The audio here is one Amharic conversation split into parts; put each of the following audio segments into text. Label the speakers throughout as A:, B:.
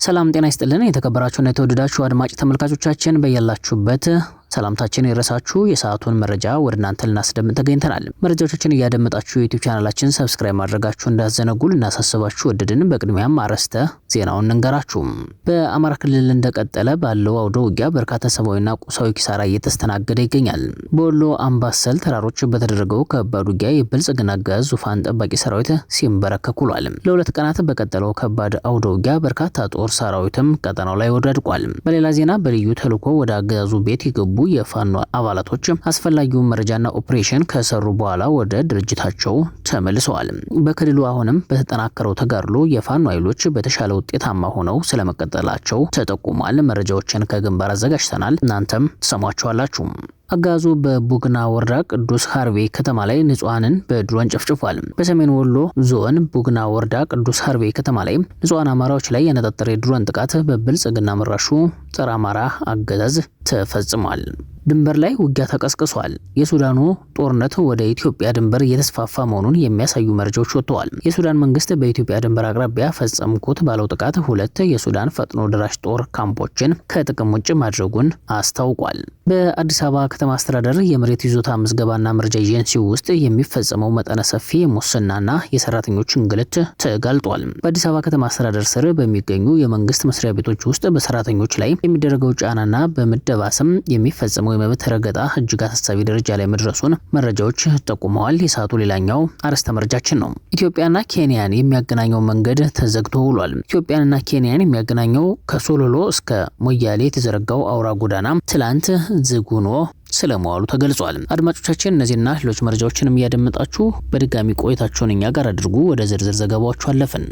A: ሰላም ጤና ይስጥልን የተከበራችሁና የተወደዳችሁ አድማጭ ተመልካቾቻችን በያላችሁበት ሰላምታችን ይረሳችሁ የሰዓቱን መረጃ ወደ እናንተ ልናስደምጥ ተገኝተናል። መረጃዎችን እያደመጣችሁ የዩቲዩብ ቻናላችን ሰብስክራይብ ማድረጋችሁ እንዳዘነጉ ልናሳስባችሁ ወደድን። በቅድሚያም አርዕስተ ዜናውን እንገራችሁ። በአማራ ክልል እንደቀጠለ ባለው አውደ ውጊያ በርካታ ሰብአዊና ቁሳዊ ኪሳራ እየተስተናገደ ይገኛል። በወሎ አምባሰል ተራሮች በተደረገው ከባድ ውጊያ የብልጽግና አገዛዝ ዙፋን ጠባቂ ሰራዊት ሲንበረከክ ውሏል። ለሁለት ቀናት በቀጠለው ከባድ አውደ ውጊያ በርካታ ጦር ሰራዊትም ቀጠናው ላይ ወድቋል። በሌላ ዜና በልዩ ተልዕኮ ወደ አገዛዙ ቤት የገቡ የፋኖ አባላቶች አስፈላጊውን መረጃና ኦፕሬሽን ከሰሩ በኋላ ወደ ድርጅታቸው ተመልሰዋል። በክልሉ አሁንም በተጠናከረው ተጋድሎ የፋኖ ኃይሎች በተሻለ ውጤታማ ሆነው ስለመቀጠላቸው ተጠቁሟል። መረጃዎችን ከግንባር አዘጋጅተናል፣ እናንተም ትሰሟቸዋላችሁ። አገዛዙ በቡግና ወረዳ ቅዱስ ሀርቤ ከተማ ላይ ንጹሃንን በድሮን ጨፍጭፏል። በሰሜን ወሎ ዞን ቡግና ወረዳ ቅዱስ ሀርቤ ከተማ ላይ ንጹሃን አማራዎች ላይ ያነጣጠረ የድሮን ጥቃት በብልጽግና መራሹ ጸረ አማራ አገዛዝ ተፈጽሟል። ድንበር ላይ ውጊያ ተቀስቅሷል። የሱዳኑ ጦርነት ወደ ኢትዮጵያ ድንበር እየተስፋፋ መሆኑን የሚያሳዩ መረጃዎች ወጥተዋል። የሱዳን መንግስት በኢትዮጵያ ድንበር አቅራቢያ ፈጸምኩት ባለው ጥቃት 2 የሱዳን ፈጥኖ ደራሽ ጦር ካምፖችን ከጥቅም ውጭ ማድረጉን አስታውቋል። በአዲስ አበባ ከተማ አስተዳደር የመሬት ይዞታ ምዝገባና መረጃ ኤጀንሲ ውስጥ የሚፈጸመው መጠነ ሰፊ ሙስናና የሰራተኞች እንግልት ተጋልጧል። በአዲስ አበባ ከተማ አስተዳደር ስር በሚገኙ የመንግስት መስሪያ ቤቶች ውስጥ በሰራተኞች ላይ የሚደረገው ጫናና በምደባ ስም የሚፈጸመው የመብት ረገጣ እጅግ አሳሳቢ ደረጃ ላይ መድረሱን መረጃዎች ጠቁመዋል። የሰዓቱ ሌላኛው አርዕስተ መረጃችን ነው። ኢትዮጵያና ኬንያን የሚያገናኘው መንገድ ተዘግቶ ውሏል። ኢትዮጵያንና ኬንያን የሚያገናኘው ከሶሎሎ እስከ ሞያሌ የተዘረጋው አውራ ጎዳና ትላንት ዝግ ሆኖ ስለመዋሉ ተገልጿል። አድማጮቻችን እነዚህና ሌሎች መረጃዎችንም እያደመጣችሁ በድጋሚ ቆይታችሁን እኛ ጋር አድርጉ። ወደ ዝርዝር ዘገባዎቹ አለፍን።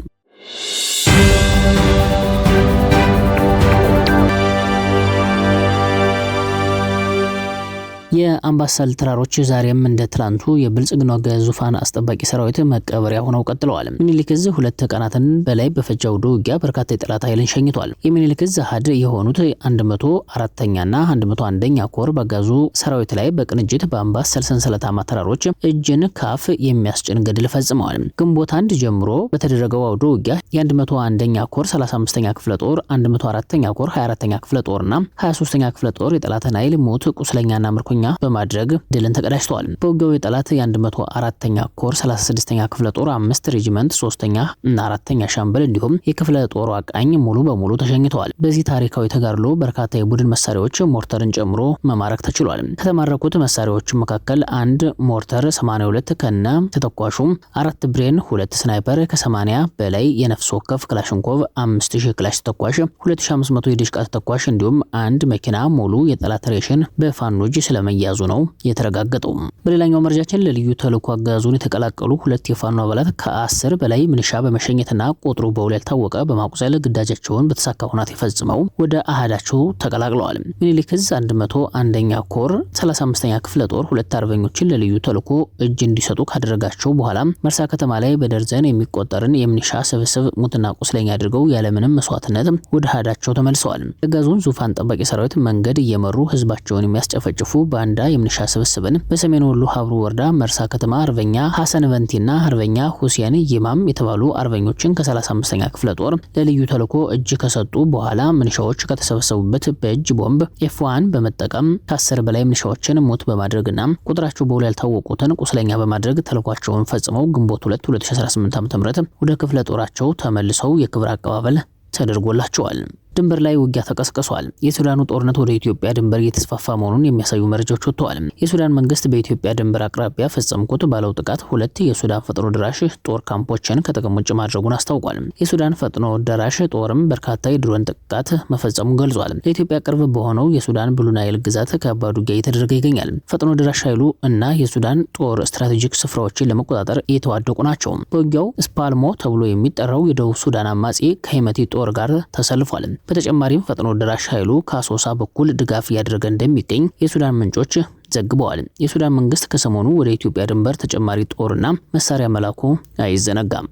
A: የአምባሰል ተራሮች ዛሬም እንደ ትላንቱ የብልጽግና አገዛዝ ዙፋን አስጠባቂ ሰራዊት መቀበሪያ ሆነው ቀጥለዋል። ሚኒሊክ ዕዝ 2 ቀናትን በላይ በፈጀው ውጊያ በርካታ የጠላት ኃይልን ሸኝቷል። የሚኒሊክ ዕዝ አሃድ የሆኑት 104ኛና 101ኛ ኮር በአገዛዙ ሰራዊት ላይ በቅንጅት በአምባሰል ሰንሰለታማ ተራሮች እጅን ካፍ የሚያስጭን ገድል ፈጽመዋል። ግንቦት 1 ጀምሮ በተደረገው አውደ ውጊያ የ101ኛ ኮር 35ኛ ክፍለ ጦር፣ 104ኛ ኮር 24ኛ ክፍለ ጦርና 23ኛ ክፍለ ጦር የጠላትን ኃይል ሞት ቁስለኛና ምርኮኛ በማድረግ ድልን ተቀዳጅተዋል። በውጊያው የጠላት የ104ኛ ኮር 36ኛ ክፍለ ጦር 5 ሬጂመንት 3ኛ እና 4ኛ ሻምበል እንዲሁም የክፍለ ጦሩ አቃኝ ሙሉ በሙሉ ተሸኝተዋል። በዚህ ታሪካዊ ተጋድሎ በርካታ የቡድን መሳሪያዎች ሞርተርን ጨምሮ መማረክ ተችሏል። ከተማረኩት መሳሪያዎች መካከል 1 ሞርተር 82 ከነ ተተኳሹ፣ 4 ብሬን፣ 2 ስናይፐር፣ ከ80 በላይ የነፍስ ወከፍ ክላሽንኮቭ፣ 5000 ክላሽ ተተኳሽ፣ 2500 የዲሽቃ ተተኳሽ እንዲሁም 1 መኪና ሙሉ የጠላት ሬሽን በፋኖጅ ስለመያዙ ነው የተረጋገጠው። በሌላኛው መረጃችን ለልዩ ተልዕኮ አገዛዙን የተቀላቀሉ 2 የፋኖ አባላት ከ10 በላይ ምንሻ በመሸኘትና ቁጥሩ በውል ያልታወቀ በማቁሰል ግዳጃቸውን በተሳካ ሁኔታ ፈጽመው ወደ አሃዳቸው ተቀላቅለዋል። ሚኒሊክ ዕዝ 101ኛ ኮር 35ኛ ክፍለ ጦር 2 አርበኞችን ለልዩ ተልዕኮ እጅ እንዲሰጡ ካደረጋቸው በኋላ መርሳ ከተማ ላይ በደርዘን የሚቆጠርን የምንሻ ስብስብ ሙትና ቁስለኛ አድርገው ያለምንም መስዋዕትነት ወደ አሃዳቸው ተመልሰዋል። አገዛዙን ዙፋን ጠባቂ ሰራዊት መንገድ እየመሩ ህዝባቸውን የሚያስጨፈጭፉ ባንዳ የምንሻ ስብስብን በሰሜን ወሎ ሀብሩ ወረዳ መርሳ ከተማ አርበኛ ሐሰን በንቲና አርበኛ ሁሴን ይማም የተባሉ አርበኞችን ከ35ኛ ክፍለ ጦር ለልዩ ተልዕኮ እጅ ከሰጡ በኋላ ምንሻዎች ከተሰበሰቡበት በእጅ ቦምብ F1 በመጠቀም ከ10 በላይ ምንሻዎችን ሞት በማድረግና ቁጥራቸው በውል ያልታወቁትን ቁስለኛ በማድረግ ተልዕኳቸውን ፈጽመው ግንቦት 2 2018 ዓ.ም ወደ ክፍለ ጦራቸው ተመልሰው የክብር አቀባበል ተደርጎላቸዋል። ድንበር ላይ ውጊያ ተቀስቅሷል። የሱዳኑ ጦርነት ወደ ኢትዮጵያ ድንበር እየተስፋፋ መሆኑን የሚያሳዩ መረጃዎች ወጥተዋል። የሱዳን መንግስት በኢትዮጵያ ድንበር አቅራቢያ ፈጸምኩት ባለው ጥቃት 2 የሱዳን ፈጥኖ ደራሽ ጦር ካምፖችን ከጥቅም ውጭ ማድረጉን አስታውቋል። የሱዳን ፈጥኖ ደራሽ ጦርም በርካታ የድሮን ጥቃት መፈጸሙን ገልጿል። ለኢትዮጵያ ቅርብ በሆነው የሱዳን ብሉ ናይል ግዛት ከባድ ውጊያ እየተደረገ ይገኛል። ፈጥኖ ደራሽ ኃይሉ እና የሱዳን ጦር ስትራቴጂክ ስፍራዎችን ለመቆጣጠር እየተዋደቁ ናቸው። በውጊያው ስፓልሞ ተብሎ የሚጠራው የደቡብ ሱዳን አማጺ ከሄመቲ ጦር ጋር ተሰልፏል። በተጨማሪም ፈጥኖ ደራሽ ኃይሉ ከአሶሳ በኩል ድጋፍ እያደረገ እንደሚገኝ የሱዳን ምንጮች ዘግበዋል። የሱዳን መንግስት ከሰሞኑ ወደ ኢትዮጵያ ድንበር ተጨማሪ ጦርና መሳሪያ መላኩ አይዘነጋም።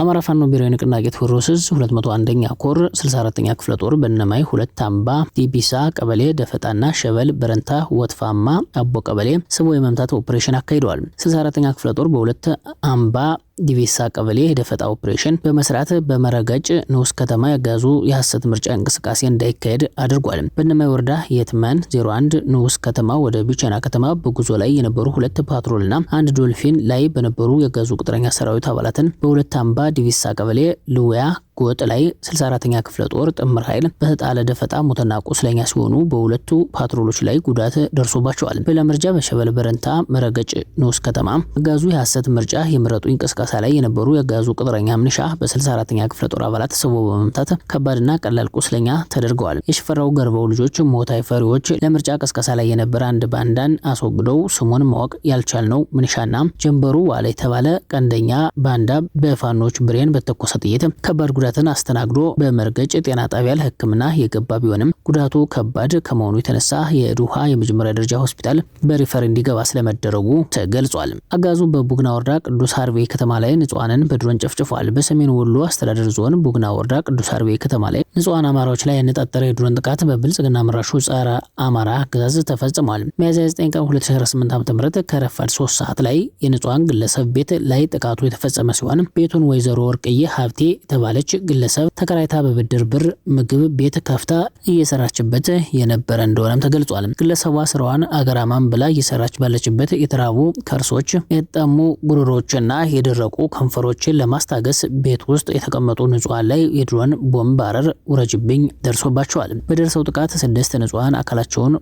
A: አማራ ፋኖ ብሔራዊ ንቅናቄ ቴዎድሮስ ዕዝ 201ኛ ኮር 64ኛ ክፍለ ጦር በእነማይ ሁለት አምባ ዲቢሳ ቀበሌ ደፈጣና ሸበል በረንታ ወትፋማ አቦ ቀበሌ ስቦ የመምታት ኦፕሬሽን አካሂደዋል። 64ኛ ክፍለ ጦር በሁለት አምባ ዲቪሳ ቀበሌ የደፈጣ ኦፕሬሽን በመስራት በመረጋጭ ንዑስ ከተማ ያጋዙ የሐሰት ምርጫ እንቅስቃሴ እንዳይካሄድ አድርጓል። በእነማይ ወረዳ የትመን 01 ንዑስ ከተማ ወደ ቢቸና ከተማ በጉዞ ላይ የነበሩ ሁለት ፓትሮልና አንድ ዶልፊን ላይ በነበሩ ያጋዙ ቅጥረኛ ሰራዊት አባላትን በሁለት አምባ ዲቪሳ ቀበሌ ልውያ ጎጥ ላይ 64ኛ ክፍለ ጦር ጥምር ኃይል በተጣለ ደፈጣ ሞተና ቁስለኛ ሲሆኑ በሁለቱ ፓትሮሎች ላይ ጉዳት ደርሶባቸዋል። በለምርጃ በሸበል በረንታ መረገጭ ንዑስ ከተማ ያጋዙ የሐሰት ምርጫ የምረጡ እንቅስቃሴ ላይ የነበሩ ያጋዙ ቅጥረኛ ምንሻ በ64ኛ ክፍለ ጦር አባላት ስቦ በመምታት ከባድና ቀላል ቁስለኛ ተደርገዋል። የሽፈራው ገርበው ልጆች ሞታይ ፈሪዎች ለምርጫ ቀስቀሳ ላይ የነበረ አንድ ባንዳን አስወግደው ስሙን ማወቅ ያልቻልነው ምንሻና ጀንበሩ ዋለ የተባለ ቀንደኛ ባንዳ በፋኖች ብሬን በተኮሰ ጥይት ከባድ ጉዳትን አስተናግዶ በመርገጭ ጤና ጣቢያ ለሕክምና የገባ ቢሆንም ጉዳቱ ከባድ ከመሆኑ የተነሳ የዱሃ የመጀመሪያ ደረጃ ሆስፒታል በሪፈር እንዲገባ ስለመደረጉ ተገልጿል። አጋዙ በቡግና ወረዳ ቅዱስ ሀርቤ ከተማ ላይ ንጹሃንን በድሮን ጨፍጭፏል። በሰሜን ወሎ አስተዳደር ዞን ቡግና ወረዳ ቅዱስ ሀርቤ ከተማ ላይ ንጹሃን አማራዎች ላይ ያነጣጠረ የድሮን ጥቃት በብልጽግና መራሹ ጸረ አማራ አገዛዝ ተፈጽሟል። ሚያዝያ 9 ቀን 2018 ዓ.ም ከረፋድ 3 ሰዓት ላይ የንጹሃን ግለሰብ ቤት ላይ ጥቃቱ የተፈጸመ ሲሆን ቤቱን ወይዘሮ ወርቅዬ ሀብቴ የተባለች ግለሰብ ተከራይታ በብድር ብር ምግብ ቤት ከፍታ እየሰራችበት የነበረ እንደሆነም ተገልጿል። ግለሰቧ ስራዋን አገራማን ብላ እየሰራች ባለችበት የተራቡ ከርሶች፣ የጠሙ ጉሮሮችና የደረቁ ከንፈሮችን ለማስታገስ ቤት ውስጥ የተቀመጡ ንጹሃን ላይ የድሮን ቦምብ አረር ውረጅብኝ ደርሶባቸዋል። በደረሰው ጥቃት 6 ንጹሃን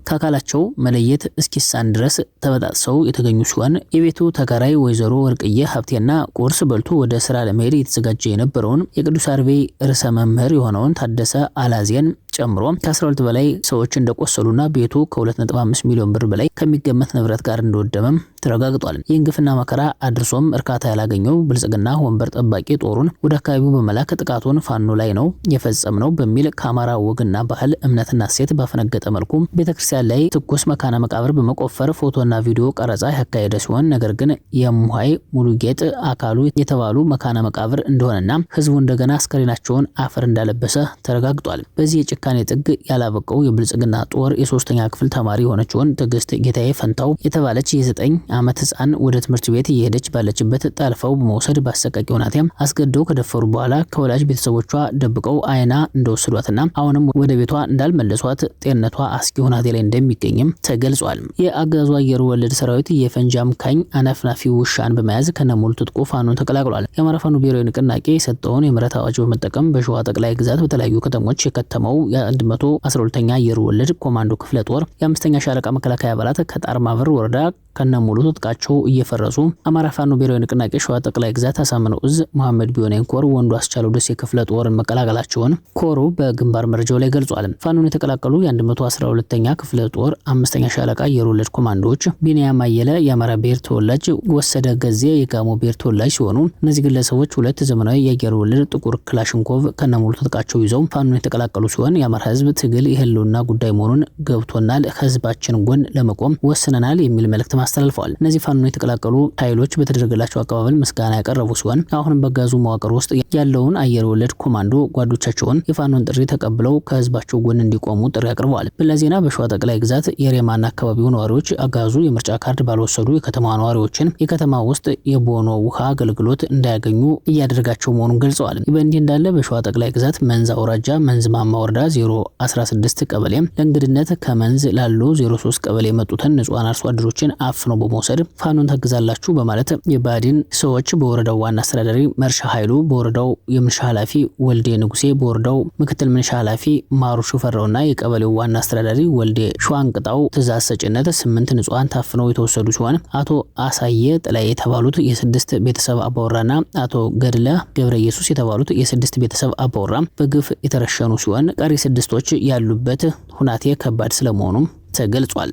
A: ከአካላቸው መለየት እስኪሳን ድረስ ተበጣጥሰው የተገኙ ሲሆን የቤቱ ተከራይ ወይዘሮ ወርቅዬ ሀብቴና ቁርስ በልቶ ወደ ስራ ለመሄድ የተዘጋጀ የነበረውን የቅዱስ ሀርቤ ርዕሰ መምህር የሆነውን ታደሰ አላዜን ጨምሮ ከ12 በላይ ሰዎች እንደቆሰሉና ቤቱ ከ2.5 ሚሊዮን ብር በላይ ከሚገመት ንብረት ጋር እንደወደመም ተረጋግጧል። ይህን ግፍና መከራ አድርሶም እርካታ ያላገኘው ብልጽግና ወንበር ጠባቂ ጦሩን ወደ አካባቢው በመላክ ጥቃቱን ፋኖ ላይ ነው የፈጸምነው በሚል ከአማራ ወግና ባህል እምነትና ሴት ባፈነገጠ መልኩ ቤተክርስቲያን ላይ ትኩስ መካነ መቃብር በመቆፈር ፎቶና ቪዲዮ ቀረጻ ያካሄደ ሲሆን ነገር ግን የሙሃይ ሙሉጌጥ አካሉ የተባሉ መካነ መቃብር እንደሆነና ህዝቡ እንደገና አስከሬናቸውን አፈር እንዳለበሰ ተረጋግጧል። በዚህ የጭካኔ ጥግ ያላበቀው የብልጽግና ጦር የ3ኛ ክፍል ተማሪ የሆነችውን ትዕግስት ጌታዬ ፈንታው የተባለች የ9 ዓመት ህፃን ወደ ትምህርት ቤት እየሄደች ባለችበት ጠልፈው በመውሰድ በአሰቃቂ ሁኔታ አስገድደው ከደፈሩ በኋላ ከወላጅ ቤተሰቦቿ ደብቀው አይና እንደወሰዷትና አሁንም ወደ ቤቷ እንዳልመለሷት ጤንነቷ አስጊ ሁኔታ ላይ እንደሚገኝም ተገልጿል። የአገዛዙ አየር ወለድ ሰራዊት የፈንጂ አምካኝ አናፍናፊ ውሻን በመያዝ ከነሙሉ ትጥቁ ፋኖን ተቀላቅሏል። የአማራ ፋኖ ብሔራዊ ንቅናቄ የሰጠውን የምህረት አዋጅ በመጠቀም በሸዋ ጠቅላይ ግዛት በተለያዩ ከተሞች የከተመው የ112ኛ አየር ወለድ ኮማንዶ ክፍለ ጦር የ5ኛ ሻለቃ መከላከያ አባላት ከጣርማበር ወረዳ ከነሙሉ ትጥቃቸው እየፈረሱ አማራ ፋኖ ብሔራዊ ንቅናቄ ሸዋ ጠቅላይ ግዛት አሳምነው ዕዝ መሐመድ ቢሆነን ኮር ወንዱ አስቻለው ደሴ ክፍለ ጦርን መቀላቀላቸውን ኮሩ በግንባር መረጃው ላይ ገልጿል። ፋኖን የተቀላቀሉ የ112ኛ ክፍለ ጦር 5ኛ ሻለቃ አየር ወለድ ኮማንዶዎች ቢኒያም አየለ የአማራ ብሔር ተወላጅ፣ ወሰደ ገዜ የጋሞ ብሔር ተወላጅ ሲሆኑ እነዚህ ግለሰቦች ሁለት ዘመናዊ የአየር ወለድ ጥቁር ክላሽንኮቭ ከነሙሉ ትጥቃቸው ይዘው ፋኖን የተቀላቀሉ ሲሆን የአማራ ህዝብ ትግል የህልውና ጉዳይ መሆኑን ገብቶናል፣ ከህዝባችን ጎን ለመቆም ወስነናል የሚል መልእክት አስተላልፈዋል። እነዚህ ፋኖን የተቀላቀሉ ኃይሎች በተደረገላቸው አቀባበል ምስጋና ያቀረቡ ሲሆን አሁንም በጋዙ መዋቅር ውስጥ ያለውን አየር ወለድ ኮማንዶ ጓዶቻቸውን የፋኖን ጥሪ ተቀብለው ከህዝባቸው ጎን እንዲቆሙ ጥሪ አቅርበዋል። በሌላ ዜና በሸዋ ጠቅላይ ግዛት የሬማና አካባቢው ነዋሪዎች አጋዙ የምርጫ ካርድ ባልወሰዱ የከተማ ነዋሪዎችን የከተማ ውስጥ የቦኖ ውሃ አገልግሎት እንዳያገኙ እያደረጋቸው መሆኑን ገልጸዋል። በእንዲህ እንዳለ በሸዋ ጠቅላይ ግዛት መንዝ አውራጃ መንዝ ማማ ወረዳ 016 ቀበሌ ለእንግድነት ከመንዝ ላሉ 03 ቀበሌ የመጡትን ንጹሃን አርሶ አደሮችን አፍነው በመውሰድ ፋኖን ታግዛላችሁ በማለት የባዲን ሰዎች በወረዳው ዋና አስተዳዳሪ መርሻ ኃይሉ፣ በወረዳው የምንሻ ኃላፊ ወልዴ ንጉሴ፣ በወረዳው ምክትል ምንሻ ኃላፊ ማሩ ሹፈራውና የቀበሌው ዋና አስተዳዳሪ ወልዴ ሸዋንቅጣው ትእዛዝ ሰጭነት 8 ንጹሃን ታፍነው የተወሰዱ ሲሆን አቶ አሳየ ጥላይ የተባሉት የ6 ቤተሰብ አባወራና አቶ ገድለ ገብረ ኢየሱስ የተባሉት የ6 ቤተሰብ አባወራ በግፍ የተረሸኑ ሲሆን ቀሪ 6ቶች ያሉበት ሁናቴ ከባድ ስለመሆኑም ተገልጿል።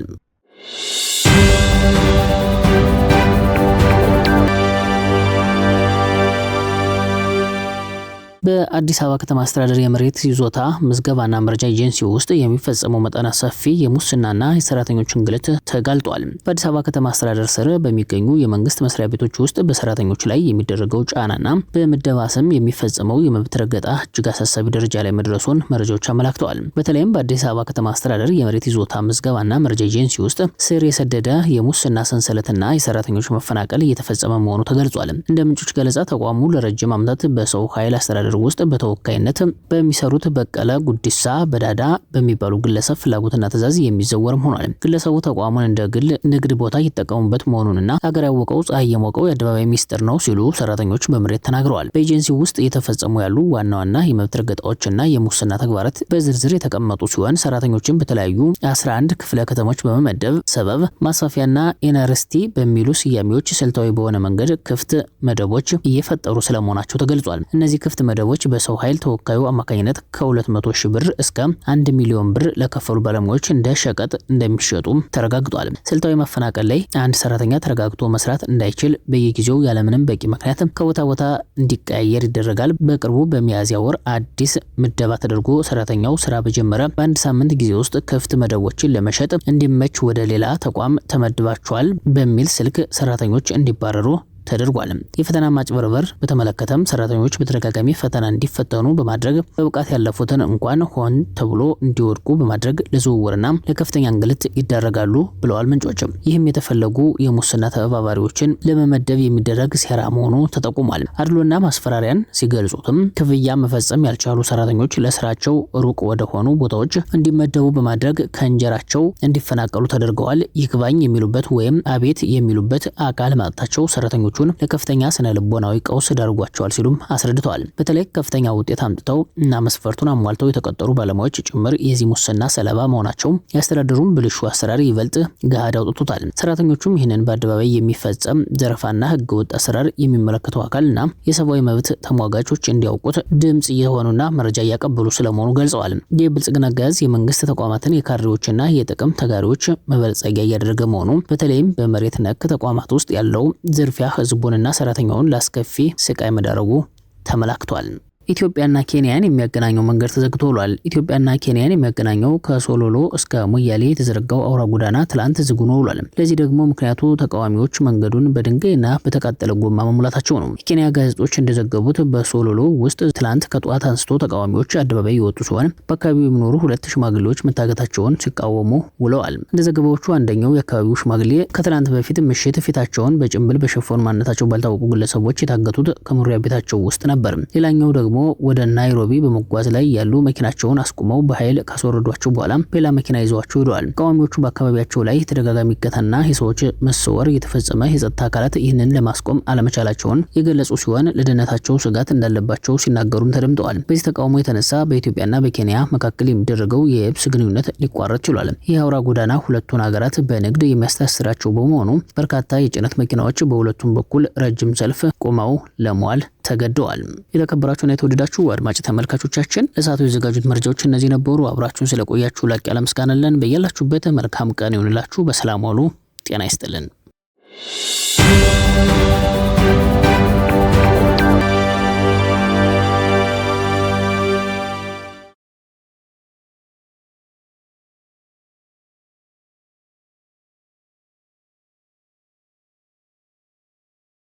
A: በአዲስ አበባ ከተማ አስተዳደር የመሬት ይዞታ ምዝገባና መረጃ ኤጀንሲ ውስጥ የሚፈጸመው መጠነ ሰፊ የሙስናና የሰራተኞች እንግልት ተጋልጧል። በአዲስ አበባ ከተማ አስተዳደር ስር በሚገኙ የመንግስት መስሪያ ቤቶች ውስጥ በሰራተኞች ላይ የሚደረገው ጫናና በምደባ ስም የሚፈጸመው የመብት ረገጣ እጅግ አሳሳቢ ደረጃ ላይ መድረሱን መረጃዎች አመላክተዋል። በተለይም በአዲስ አበባ ከተማ አስተዳደር የመሬት ይዞታ ምዝገባና መረጃ ኤጀንሲ ውስጥ ስር የሰደደ የሙስና ሰንሰለትና የሰራተኞች መፈናቀል እየተፈጸመ መሆኑ ተገልጿል። እንደ ምንጮች ገለጻ ተቋሙ ለረጅም ዓመታት በሰው ኃይል አስተዳደር ውስጥ በተወካይነት በሚሰሩት በቀለ ጉዲሳ በዳዳ በሚባሉ ግለሰብ ፍላጎትና ትዕዛዝ የሚዘወርም ሆኗል። ግለሰቡ ተቋሙን እንደ ግል ንግድ ቦታ ይጠቀሙበት መሆኑንና ሀገር ያወቀው ፀሐይ የሞቀው የአደባባይ ሚስጥር ነው ሲሉ ሰራተኞች በምሬት ተናግረዋል። በኤጀንሲ ውስጥ እየተፈጸሙ ያሉ ዋና ዋና የመብት ረገጣዎችና የሙስና ተግባራት በዝርዝር የተቀመጡ ሲሆን ሰራተኞችን በተለያዩ 11 ክፍለ ከተሞች በመመደብ ሰበብ ማስፋፊያና ኢነርስቲ በሚሉ ስያሜዎች ስልታዊ በሆነ መንገድ ክፍት መደቦች እየፈጠሩ ስለመሆናቸው ተገልጿል። እነዚህ ክፍት መደቦች በሰው ኃይል ተወካዩ አማካኝነት ከ200 ሺህ ብር እስከ 1 ሚሊዮን ብር ለከፈሉ ባለሙያዎች እንደ ሸቀጥ እንደሚሸጡ ተረጋግጧል። ስልታዊ መፈናቀል ላይ አንድ ሰራተኛ ተረጋግቶ መስራት እንዳይችል በየጊዜው ያለምንም በቂ ምክንያት ከቦታ ቦታ እንዲቀያየር ይደረጋል። በቅርቡ በሚያዝያ ወር አዲስ ምደባ ተደርጎ ሰራተኛው ስራ በጀመረ በአንድ ሳምንት ጊዜ ውስጥ ክፍት መደቦችን ለመሸጥ እንዲመች ወደ ሌላ ተቋም ተመድባቸዋል በሚል ስልክ ሰራተኞች እንዲባረሩ ተደርጓል። የፈተና ማጭበርበር በተመለከተም ሰራተኞች በተደጋጋሚ ፈተና እንዲፈተኑ በማድረግ በብቃት ያለፉትን እንኳን ሆን ተብሎ እንዲወድቁ በማድረግ ለዝውውርና ለከፍተኛ እንግልት ይዳረጋሉ ብለዋል ምንጮችም። ይህም የተፈለጉ የሙስና ተባባሪዎችን ለመመደብ የሚደረግ ሴራ መሆኑ ተጠቁሟል። አድሎና ማስፈራሪያን ሲገልጹትም ክፍያ መፈጸም ያልቻሉ ሰራተኞች ለስራቸው ሩቅ ወደ ሆኑ ቦታዎች እንዲመደቡ በማድረግ ከእንጀራቸው እንዲፈናቀሉ ተደርገዋል። ይግባኝ የሚሉበት ወይም አቤት የሚሉበት አካል ማጣታቸው ሰራተኞቹ ለከፍተኛ ስነ ልቦናዊ ቀውስ ዳርጓቸዋል ሲሉም አስረድተዋል። በተለይ ከፍተኛ ውጤት አምጥተው እና መስፈርቱን አሟልተው የተቀጠሩ ባለሙያዎች ጭምር የዚህ ሙስና ሰለባ መሆናቸው ያስተዳደሩን ብልሹ አሰራር ይበልጥ ገሃድ አውጥቶታል። ሰራተኞቹም ይህንን በአደባባይ የሚፈጸም ዘረፋና ህገወጥ አሰራር የሚመለከተው አካልና የሰብአዊ መብት ተሟጋቾች እንዲያውቁት ድምጽ የሆኑና መረጃ እያቀበሉ ስለመሆኑ ገልጸዋል። የብልጽግና አገዛዝ የመንግስት ተቋማትን የካድሬዎችና የጥቅም ተጋሪዎች መበልጸጊያ እያደረገ መሆኑ በተለይም በመሬት ነክ ተቋማት ውስጥ ያለው ዝርፊያ ህዝቡንና ሰራተኛውን ላስከፊ ስቃይ መዳረጉ ተመላክቷል። ኢትዮጵያና ኬንያን የሚያገናኘው መንገድ ተዘግቶ ውሏል። ኢትዮጵያና ኬንያን የሚያገናኘው ከሶሎሎ እስከ ሞያሌ የተዘረጋው አውራ ጎዳና ትላንት ዝግ ሆኖ ውሏል። ለዚህ ደግሞ ምክንያቱ ተቃዋሚዎች መንገዱን በድንጋይና በተቃጠለ ጎማ መሙላታቸው ነው። የኬንያ ጋዜጦች እንደዘገቡት በሶሎሎ ውስጥ ትላንት ከጠዋት አንስቶ ተቃዋሚዎች አደባባይ የወጡ ሲሆን በአካባቢው የሚኖሩ 2 ሽማግሌዎች መታገታቸውን ሲቃወሙ ውለዋል። እንደ ዘገባዎቹ አንደኛው የአካባቢው ሽማግሌ ከትላንት በፊት ምሽት ፊታቸውን በጭንብል በሸፈኑ ማንነታቸው ባልታወቁ ግለሰቦች የታገቱት ከመኖሪያ ቤታቸው ውስጥ ነበር። ሌላኛው ደግሞ ወደ ናይሮቢ በመጓዝ ላይ ያሉ መኪናቸውን አስቁመው በኃይል ካስወረዷቸው በኋላ ሌላ መኪና ይዘዋቸው ሄደዋል። ተቃዋሚዎቹ በአካባቢያቸው ላይ ተደጋጋሚ እገታና የሰዎች መሰወር የተፈጸመ የጸጥታ አካላት ይህንን ለማስቆም አለመቻላቸውን የገለጹ ሲሆን ለደህንነታቸው ስጋት እንዳለባቸው ሲናገሩም ተደምጠዋል። በዚህ ተቃውሞ የተነሳ በኢትዮጵያና በኬንያ መካከል የሚደረገው የየብስ ግንኙነት ሊቋረጥ ችሏል። ይህ አውራ ጎዳና ሁለቱን ሀገራት በንግድ የሚያስተሳስራቸው በመሆኑ በርካታ የጭነት መኪናዎች በሁለቱም በኩል ረጅም ሰልፍ ቆመው ለመዋል ተገደዋል። የተከበራችሁና የተወደዳችሁ አድማጭ ተመልካቾቻችን ለሰዓቱ የዘጋጁት መረጃዎች እነዚህ ነበሩ። አብራችሁን ስለቆያችሁ ላቅ ያለ ምስጋና አለን። በያላችሁበት መልካም ቀን ይሁንላችሁ። በሰላም ዋሉ። ጤና ይስጥልን።